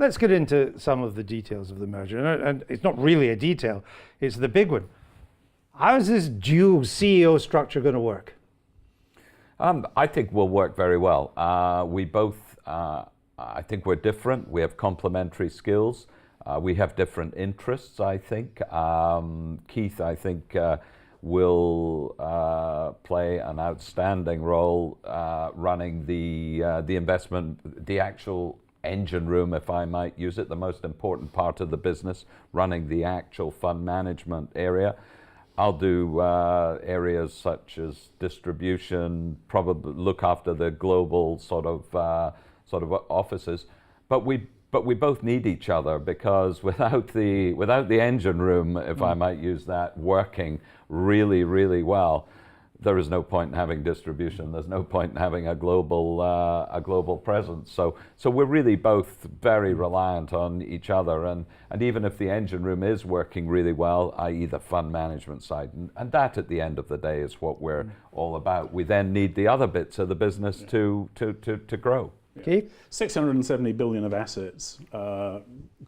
Let's get into some of the details of the merger. And it's not really a detail, it's the big one. How is this dual CEO structure going to work? I think we'll work very well. We both, I think we're different. We have complementary skills. We have different interests, I think. Keith, I think, will play an outstanding role running the investment, the actual engine room, if I might use it, the most important part of the business, running the actual fund management area. I'll do areas such as distribution, probably look after the global sort of offices. But we both need each other, because without the engine room, if I might use that, working really, really well, there is no point in having distribution. There's no point in having a global presence. So we're really both very reliant on each other. And even if the engine room is working really well, i.e. the fund management side, and that at the end of the day is what we're all about. We then need the other bits of the business to grow. Keith? 670 billion of assets,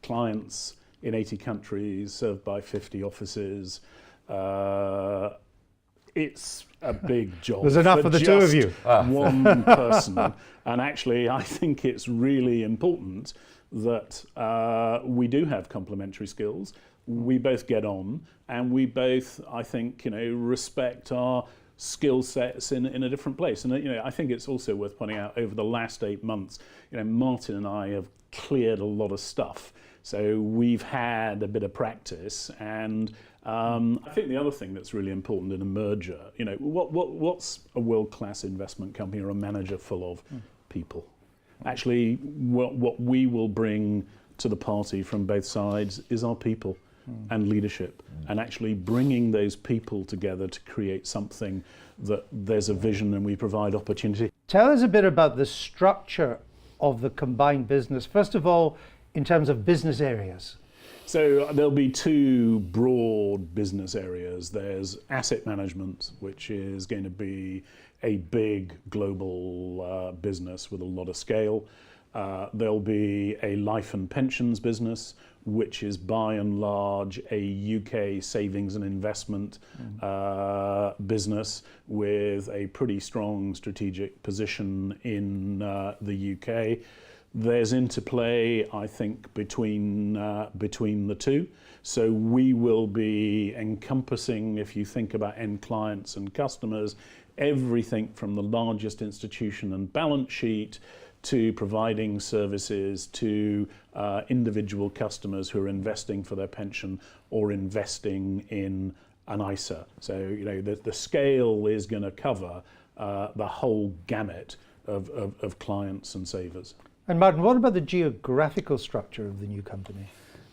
clients in 80 countries, served by 50 offices. It's a big job. There's enough for the two of you. One person. And actually, I think it's really important that we do have complementary skills. We both get on, and we both, I think, respect our skill sets in a different place. And I think it's also worth pointing out, over the last 8 months, Martin and I have cleared a lot of stuff. So we've had a bit of practice, and I think the other thing that's really important in a merger, what's a world-class investment company or a manager full of? People. Actually, what we will bring to the party from both sides is our people and leadership, and actually bringing those people together to create something that there's a vision and we provide opportunity. Tell us a bit about the structure of the combined business. First of all, in terms of business areas. So there'll be two broad business areas. There's asset management, which is going to be a big global business with a lot of scale. There'll be a life and pensions business, which is by and large a UK savings and investment business with a pretty strong strategic position in the UK. There's interplay, I think, between the two. So we will be encompassing, if you think about end clients and customers, everything from the largest institution and balance sheet to providing services to individual customers who are investing for their pension or investing in an ISA. So the scale is going to cover the whole gamut of clients and savers. And Martin, what about the geographical structure of the new company?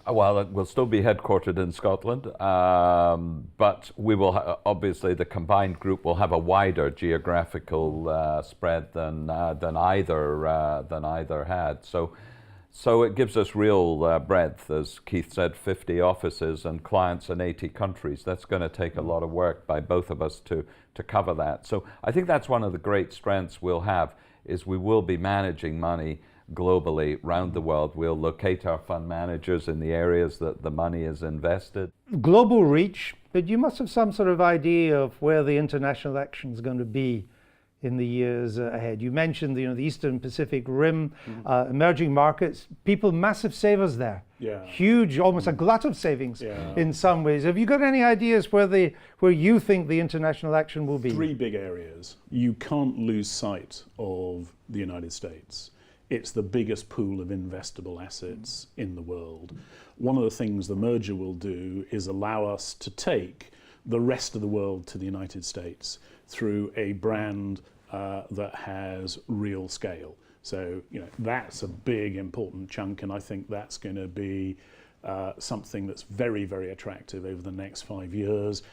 Well, it will still be headquartered in Scotland, but we will obviously the combined group will have a wider geographical spread than either had. So it gives us real breadth, as Keith said, 50 offices and clients in 80 countries. That's going to take a lot of work by both of us to cover that. So I think that's one of the great strengths we'll have, is we will be managing money globally around the world. We'll locate our fund managers in the areas that the money is invested. Global reach, but you must have some sort of idea of where the international action is going to be in the years ahead. You mentioned the Eastern Pacific Rim, emerging markets, people, massive savers there. Yeah. Huge, almost a glut of savings in some ways. Have you got any ideas where you think the international action will be? 3 big areas. You can't lose sight of the United States. It's the biggest pool of investable assets in the world. One of the things the merger will do is allow us to take the rest of the world to the United States through a brand that has real scale. So that's a big important chunk, and I think that's going to be something that's very, very attractive over the next 5 years.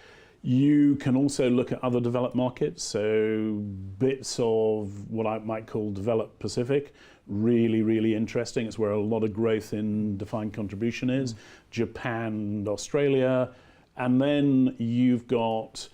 You can also look at other developed markets, so bits of what I might call developed Pacific, really, really interesting. It's where a lot of growth in defined contribution is. Japan and Australia. And then you've got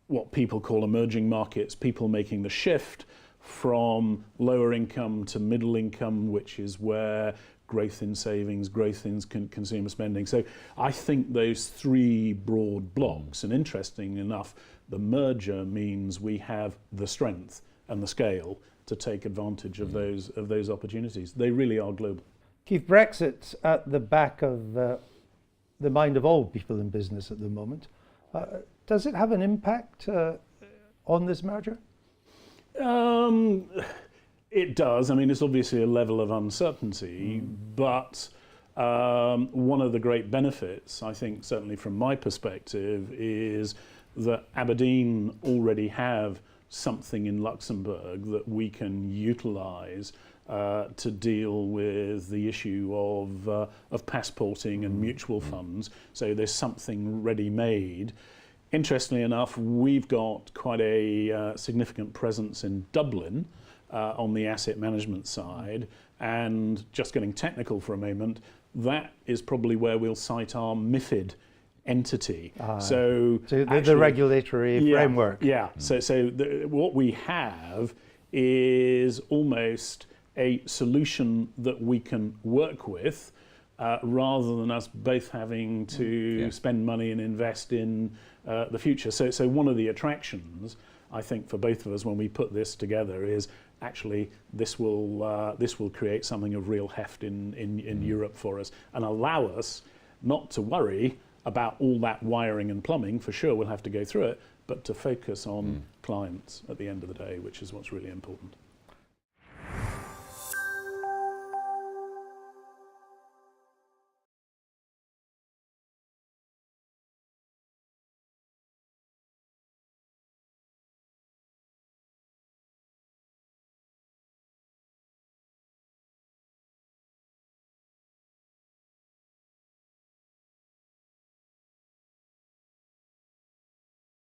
what people call emerging markets, people making the shift from lower income to middle income, which is where growth in savings, growth in consumer spending. So I think those three broad blocks, and interesting enough, the merger means we have the strength and the scale to take advantage of those opportunities. They really are global. Keith, Brexit's at the back of the mind of all people in business at the moment. Does it have an impact on this merger? It does. I mean, it's obviously a level of uncertainty, but one of the great benefits, I think, certainly from my perspective, is that Aberdeen already have something in Luxembourg that we can utilise to deal with the issue of passporting and mutual funds. So there's something ready-made. Interestingly enough, we've got quite a significant presence in Dublin on the asset management side, and just getting technical for a moment, that is probably where we'll cite our MiFID entity. So the regulatory framework. Yeah. So what we have is almost a solution that we can work with, rather than us both having to spend money and invest in the future. So one of the attractions, I think, for both of us when we put this together is actually this will create something of real heft in Europe for us, and allow us not to worry about all that wiring and plumbing. For sure, we'll have to go through it, but to focus on clients at the end of the day, which is what's really important.